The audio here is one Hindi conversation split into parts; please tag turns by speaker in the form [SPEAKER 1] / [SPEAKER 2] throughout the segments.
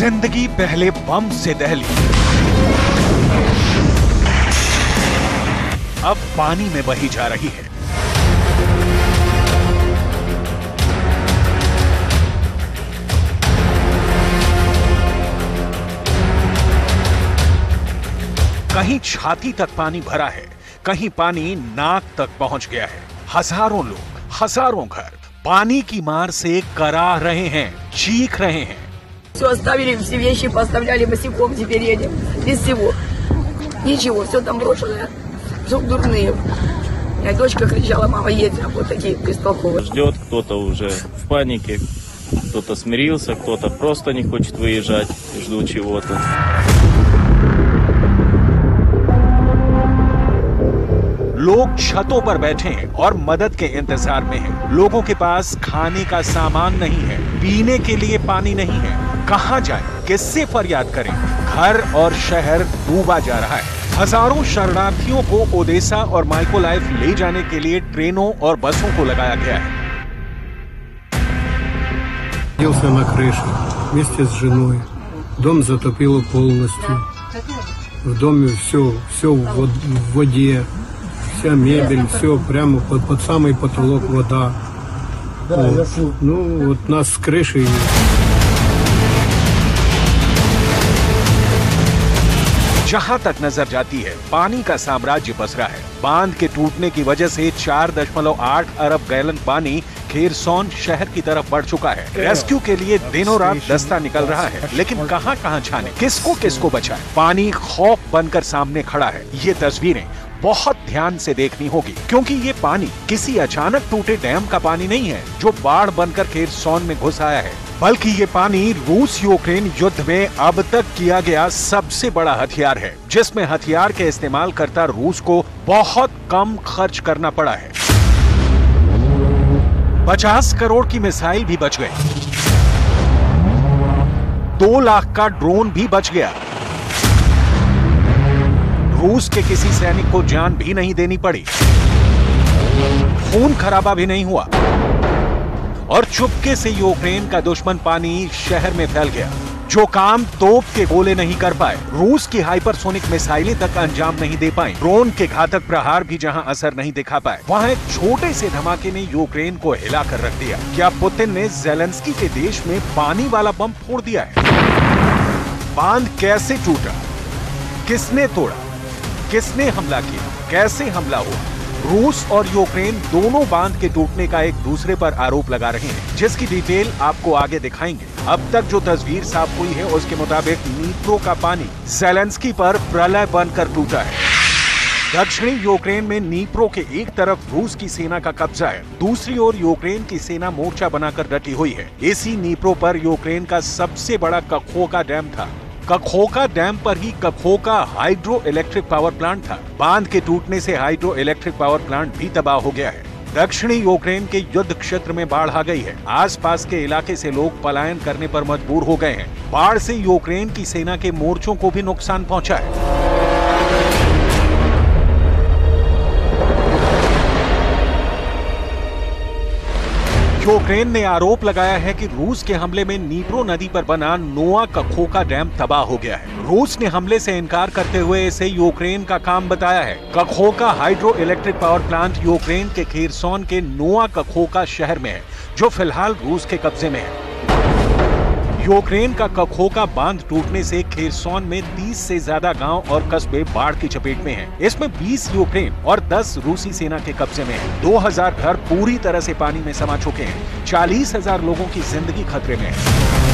[SPEAKER 1] जिंदगी पहले बम से दहली, अब पानी में बही जा रही है। कहीं छाती तक पानी भरा है, कहीं पानी नाक तक पहुंच गया है। हजारों लोग, हजारों घर पानी की मार से कराह रहे हैं, चीख रहे हैं।
[SPEAKER 2] Все оставили, все вещи поставляли, босиком теперь едем, без всего. Ничего, все там брошенное, все дурные. И дочка кричала: мама, едем, вот такие бестолковые.
[SPEAKER 3] Ждет, кто-то уже в панике, кто-то смирился, кто-то просто не хочет выезжать, ждут чего-то.
[SPEAKER 1] लोग छतों पर बैठे हैं और मदद के इंतजार में हैं। लोगों के पास खाने का सामान नहीं है, पीने के लिए पानी नहीं है। कहां जाएं? किससे फरियाद करें? घर और शहर डूबा जा रहा है। हजारों शरणार्थियों को ओडेसा और माइकोलाइव ले जाने के लिए ट्रेनों और बसों को लगाया गया है।
[SPEAKER 4] Родился на крыше вместе с женой. Дом затопило полностью. В доме все в воде. Вся мебель, все прямо под самый потолок вода. Ну, вот нас с крыши.
[SPEAKER 1] जहां तक नजर जाती है, पानी का साम्राज्य पसरा है। बांध के टूटने की वजह से 4.8 अरब गैलन पानी खेरसौन शहर की तरफ बढ़ चुका है। रेस्क्यू के लिए दिनों रात दस्ता निकल रहा है, लेकिन कहां छाने, किसको बचाए? पानी खौफ बनकर सामने खड़ा है। ये तस्वीरें बहुत ध्यान से देखनी होगी, क्योंकि ये पानी किसी अचानक टूटे डैम का पानी नहीं है जो बाढ़ बनकर खेरसौन में घुस आया है, बल्कि ये पानी रूस यूक्रेन युद्ध में अब तक किया गया सबसे बड़ा हथियार है, जिसमें हथियार के इस्तेमाल करता रूस को बहुत कम खर्च करना पड़ा है। 50 करोड़ की मिसाइल भी बच गई, 2 लाख का ड्रोन भी बच गया। रूस के किसी सैनिक को जान भी नहीं देनी पड़ी, खून खराबा भी नहीं हुआ, और चुपके से यूक्रेन का दुश्मन पानी शहर में फैल गया। जो काम तोप के गोले नहीं कर पाए, रूस की हाइपरसोनिक मिसाइलें तक अंजाम नहीं दे पाई। ड्रोन के घातक प्रहार भी जहां असर नहीं दिखा पाए, वहां एक छोटे से धमाके ने यूक्रेन को हिलाकर रख दिया। क्या पुतिन ने ज़ेलेंस्की के देश में पानी वाला बम फोड़ दिया है? बांध कैसे टूटा, किसने तोड़ा, किसने हमला किया, कैसे हमला हुआ? रूस और यूक्रेन दोनों बांध के टूटने का एक दूसरे पर आरोप लगा रहे हैं, जिसकी डिटेल आपको आगे दिखाएंगे। अब तक जो तस्वीर साफ हुई है उसके मुताबिक नीप्रो का पानी ज़ेलेंस्की पर प्रलय बनकर टूटा है। दक्षिणी यूक्रेन में नीप्रो के एक तरफ रूस की सेना का कब्जा है, दूसरी ओर यूक्रेन की सेना मोर्चा बनाकर डटी हुई है। इसी नीप्रो पर यूक्रेन का सबसे बड़ा कखोका डैम था। कखोका डैम पर ही कखोका हाइड्रो इलेक्ट्रिक पावर प्लांट था। बांध के टूटने से हाइड्रो इलेक्ट्रिक पावर प्लांट भी तबाह हो गया है। दक्षिणी यूक्रेन के युद्ध क्षेत्र में बाढ़ आ गई है। आसपास के इलाके से लोग पलायन करने पर मजबूर हो गए हैं। बाढ़ से यूक्रेन की सेना के मोर्चों को भी नुकसान पहुंचा है। यूक्रेन ने आरोप लगाया है कि रूस के हमले में नीप्रो नदी पर बना नोआ कखोका डैम तबाह हो गया है। रूस ने हमले से इनकार करते हुए इसे यूक्रेन का काम बताया है। Kakhovka hydro electric power plant Ukraine के खेरसौन के नोआ कखोका शहर में है, जो फिलहाल रूस के कब्जे में है। यूक्रेन का कखोका बांध टूटने से खेरसौन में 30 से ज्यादा गांव और कस्बे बाढ़ की चपेट में हैं। इसमें 20 यूक्रेन और 10 रूसी सेना के कब्जे में हैं। 2000 घर पूरी तरह से पानी में समा चुके हैं। 40,000 लोगों की जिंदगी खतरे में है।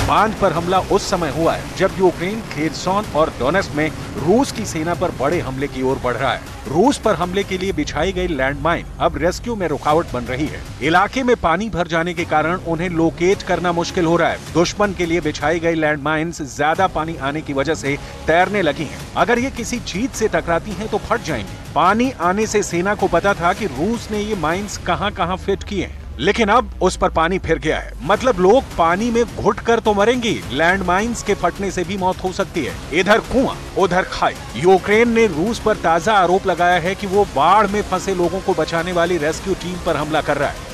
[SPEAKER 1] बांध पर हमला उस समय हुआ है जब यूक्रेन खेरसौन और डोनेट्स्क में रूस की सेना पर बड़े हमले की ओर बढ़ रहा है। रूस पर हमले के लिए बिछाई गई लैंडमाइन अब रेस्क्यू में रुकावट बन रही है। इलाके में पानी भर जाने के कारण उन्हें लोकेट करना मुश्किल हो रहा है। दुश्मन के लिए बिछाई गई लैंडमाइंस ज्यादा पानी आने की वजह से तैरने लगी हैं। अगर ये किसी चीज से टकराती हैं तो फट जाएंगी। पानी आने से सेना को पता था कि रूस ने ये माइंस कहां फिट किए हैं, लेकिन अब उस पर पानी फिर गया है। मतलब लोग पानी में घुट कर तो मरेंगे, लैंडमाइंस के फटने से भी मौत हो सकती है। इधर कुआं, उधर खाई। यूक्रेन ने रूस पर ताजा आरोप लगाया है कि वो बाढ़ में फंसे लोगों को बचाने वाली रेस्क्यू टीम पर हमला कर रहा है।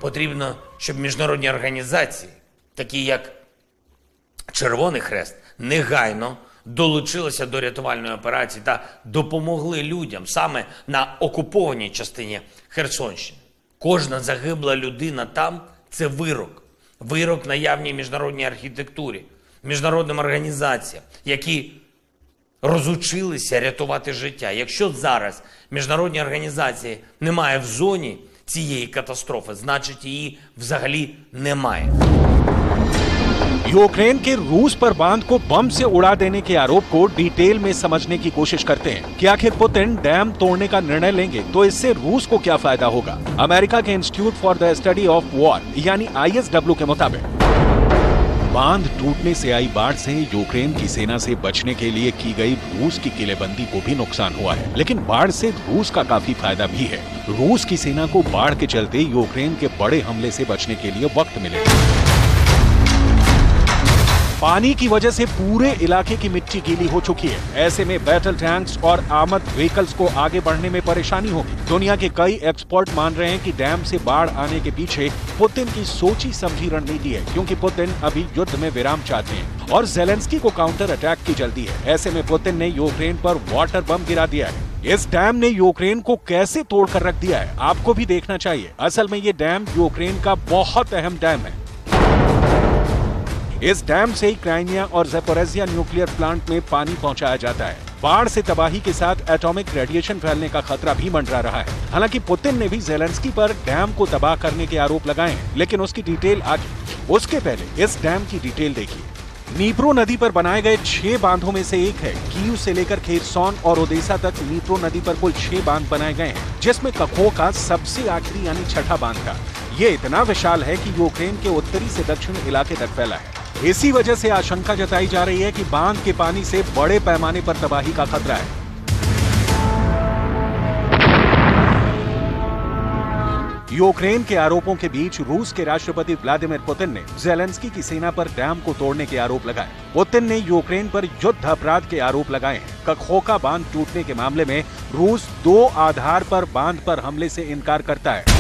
[SPEAKER 5] Потрібно, щоб міжнародні організації, такі як Червоний Хрест негайно долучилися до рятувальної операції та допомогли людям саме на окупованій частині Херсонщини. Кожна загибла людина там – це вирок. Вирок наявній міжнародній архітектурі, міжнародним організаціям, які розучилися рятувати життя. Якщо зараз міжнародні організації немає в зоні цієї катастрофи, значить її взагалі немає.
[SPEAKER 1] यूक्रेन के रूस पर बांध को बम से उड़ा देने के आरोप को डिटेल में समझने की कोशिश करते हैं कि आखिर पुतिन डैम तोड़ने का निर्णय लेंगे तो इससे रूस को क्या फायदा होगा। अमेरिका के institute for the study of war यानी ISW के मुताबिक बांध टूटने से आई बाढ़ से यूक्रेन की सेना से बचने के लिए की गई रूस की किलेबंदी को भी नुकसान हुआ है, लेकिन बाढ़ से रूस का काफी फायदा भी है। रूस की सेना को बाढ़ के चलते यूक्रेन के बड़े हमले से बचने के लिए वक्त मिलेगा। पानी की वजह से पूरे इलाके की मिट्टी गीली हो चुकी है। ऐसे में बैटल टैंक्स और आर्मर्ड व्हीकल्स को आगे बढ़ने में परेशानी होगी। दुनिया के कई एक्सपर्ट मान रहे हैं कि डैम से बाढ़ आने के पीछे पुतिन की सोची समझी रणनीति है, क्योंकि पुतिन अभी युद्ध में विराम चाहते हैं और ज़ेलेंस्की को काउंटर अटैक की जल्दी है। ऐसे में पुतिन ने यूक्रेन पर वाटर बम गिरा दिया है। इस डैम ने यूक्रेन को कैसे तोड़कर रख दिया है, आपको भी देखना चाहिए। असल में ये डैम यूक्रेन का बहुत अहम डैम है। इस डैम से ही क्राइमिया और ज़ैपोरिज़िया न्यूक्लियर प्लांट में पानी पहुंचाया जाता है। बाढ़ से तबाही के साथ एटॉमिक रेडिएशन फैलने का खतरा भी मंडरा रहा है। हालांकि पुतिन ने भी ज़ेलेंस्की पर डैम को तबाह करने के आरोप लगाए हैं, लेकिन उसकी डिटेल आगे। उसके पहले इस डैम की डिटेल देखिए। नीप्रो नदी पर बनाए गए 6 बांधों में से एक है। कीव से लेकर खेरसोन और ओडेसा तक नीप्रो नदी पर कुल 6 बांध बनाए गए हैं, जिसमें कखोका सबसे आखिरी यानी छठा बांध था। ये इतना विशाल है कि यूक्रेन के उत्तरी से दक्षिण इलाके तक फैला है। इसी वजह से आशंका जताई जा रही है कि बांध के पानी से बड़े पैमाने पर तबाही का खतरा है। यूक्रेन के आरोपों के बीच रूस के राष्ट्रपति व्लादिमीर पुतिन ने ज़ेलेंस्की की सेना पर डैम को तोड़ने के आरोप लगाए। पुतिन ने यूक्रेन पर युद्ध अपराध के आरोप लगाए हैं। कखोका बांध टूटने के मामले में रूस 2 आधार पर बांध पर हमले से इनकार करता है।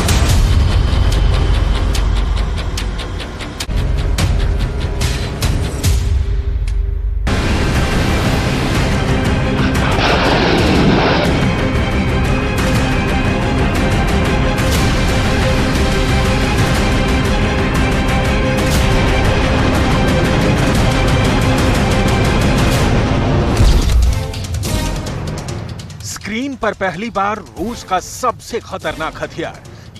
[SPEAKER 1] स्क्रीन पर पहली बार रूस का सबसे खतरनाक हथियार।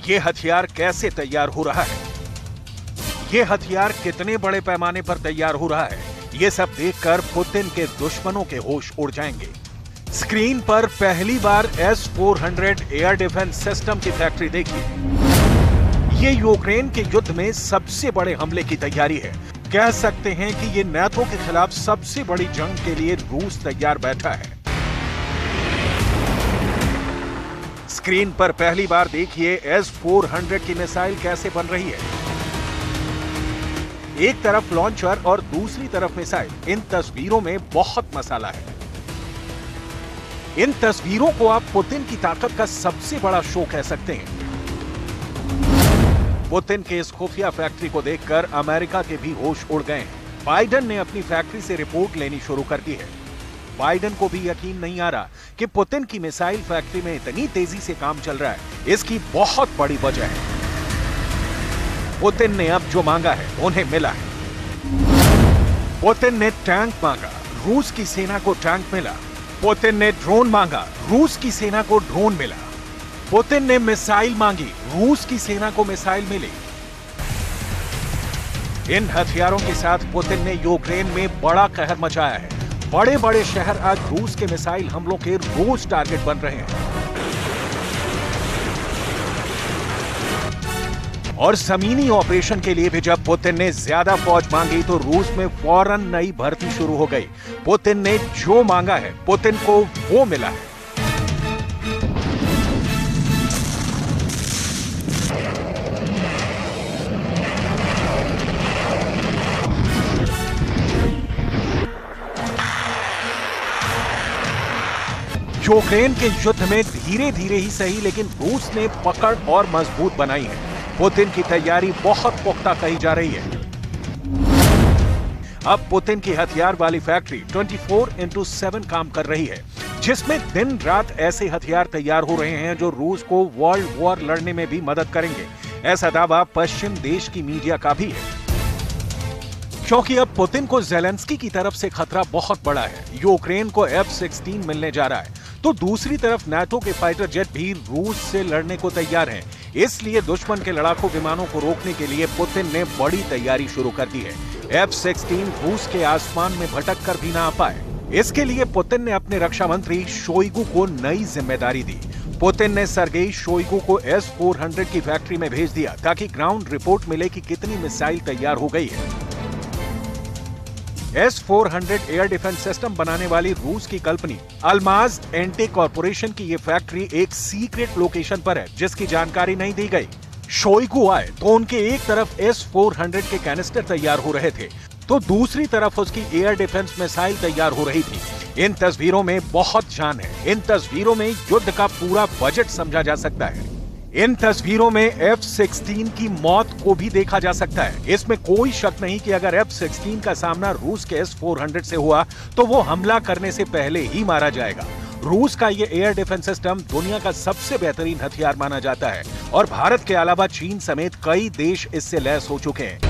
[SPEAKER 1] ये हथियार कैसे तैयार हो रहा है, ये हथियार कितने बड़े पैमाने पर तैयार हो रहा है, ये सब देखकर पुतिन के दुश्मनों के होश उड़ जाएंगे। स्क्रीन पर पहली बार S-400 एयर डिफेंस सिस्टम की फैक्ट्री देखिए। ये यूक्रेन के युद्ध में सबसे बड़े हमले की तैयारी है। कह सकते हैं कि ये नाटो के खिलाफ सबसे बड़ी जंग के लिए रूस तैयार बैठा है। स्क्रीन पर पहली बार देखिए S-400 की मिसाइल कैसे बन रही है। एक तरफ लॉन्चर और दूसरी तरफ मिसाइल। इन तस्वीरों में बहुत मसाला है। इन तस्वीरों को आप पुतिन की ताकत का सबसे बड़ा शो कह सकते हैं। पुतिन के इस खुफिया फैक्ट्री को देखकर अमेरिका के भी होश उड़ गए हैं। बाइडेन ने अपनी फैक्ट्री से रिपोर्ट लेनी शुरू कर दी है। बाइडेन को भी यकीन नहीं आ रहा कि पुतिन की मिसाइल फैक्ट्री में इतनी तेजी से काम चल रहा है। इसकी बहुत बड़ी वजह है, पुतिन ने अब जो मांगा है उन्हें मिला है। पुतिन ने टैंक मांगा, रूस की सेना को टैंक मिला। पुतिन ने ड्रोन मांगा, रूस की सेना को ड्रोन मिला। पुतिन ने मिसाइल मांगी, रूस की सेना को मिसाइल मिली। इन हथियारों के साथ पुतिन ने यूक्रेन में बड़ा कहर मचाया है। बड़े बड़े शहर आज रूस के मिसाइल हमलों के रोज टारगेट बन रहे हैं। और जमीनी ऑपरेशन के लिए भी जब पुतिन ने ज्यादा फौज मांगी तो रूस में फौरन नई भर्ती शुरू हो गई। पुतिन ने जो मांगा है पुतिन को वो मिला है। यूक्रेन के युद्ध में धीरे धीरे ही सही लेकिन रूस ने पकड़ और मजबूत बनाई है। पुतिन की तैयारी बहुत पुख्ता कही जा रही है। अब पुतिन की हथियार वाली फैक्ट्री 24/7 काम कर रही है, जिसमें दिन रात ऐसे हथियार तैयार हो रहे हैं जो रूस को वर्ल्ड वॉर लड़ने में भी मदद करेंगे। ऐसा दावा पश्चिम देश की मीडिया का भी है, क्योंकि अब पुतिन को ज़ेलेंस्की की तरफ से खतरा बहुत बड़ा है। यूक्रेन को F-16 मिलने जा रहा है, तो दूसरी तरफ नाटो के फाइटर जेट भी रूस से लड़ने को तैयार हैं। इसलिए दुश्मन के लड़ाकू विमानों को रोकने के लिए पुतिन ने बड़ी तैयारी शुरू कर दी है। F-16 रूस के आसमान में भटक कर भी ना आ पाए। इसके लिए पुतिन ने अपने रक्षा मंत्री शोइगु को नई जिम्मेदारी दी। पुतिन ने सर्गेई शोइगु को S-400 की फैक्ट्री में भेज दिया ताकि ग्राउंड रिपोर्ट मिले कि कितनी मिसाइल तैयार हो गई है। S-400 एयर डिफेंस सिस्टम बनाने वाली रूस की कंपनी अल्माज एंटी कॉर्पोरेशन की ये फैक्ट्री एक सीक्रेट लोकेशन पर है, जिसकी जानकारी नहीं दी गई। शोइगु आए तो उनके एक तरफ S-400 के कैनिस्टर तैयार हो रहे थे, तो दूसरी तरफ उसकी एयर डिफेंस मिसाइल तैयार हो रही थी। इन तस्वीरों में बहुत जान है। इन तस्वीरों में युद्ध का पूरा बजट समझा जा सकता है। इन तस्वीरों में F-16 की मौत को भी देखा जा सकता है। इसमें कोई शक नहीं कि अगर F-16 का सामना रूस के S-400 से हुआ तो वो हमला करने से पहले ही मारा जाएगा। रूस का ये एयर डिफेंस सिस्टम दुनिया का सबसे बेहतरीन हथियार माना जाता है और भारत के अलावा चीन समेत कई देश इससे लैस हो चुके हैं।